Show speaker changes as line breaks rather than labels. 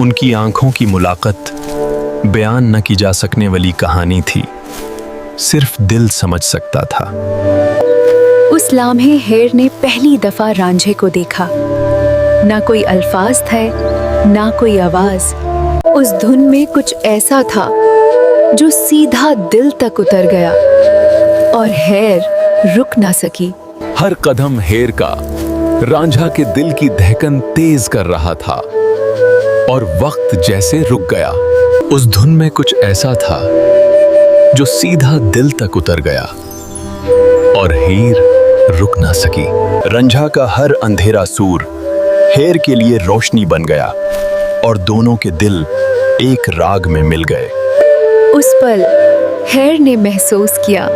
उनकी आंखों की मुलाकात बयान न की जा सकने वाली कहानी थी, सिर्फ दिल समझ सकता था।
उस लम्हे हेर ने पहली दफा रांझे को देखा। ना कोई अल्फाज थे, ना कोई आवाज। उस धुन में कुछ ऐसा था जो सीधा दिल तक उतर गया और हेर रुक ना सकी।
हर कदम हेर का रांझा के दिल की धड़कन तेज कर रहा था और वक्त जैसे रुक गया।
उस धुन में कुछ ऐसा था जो सीधा दिल तक उतर गया और हीर रुक ना सकी। रंझा का हर अंधेरा सूर हेर के लिए रोशनी बन गया और दोनों के दिल एक राग में मिल गए।
उस पल हेर ने महसूस किया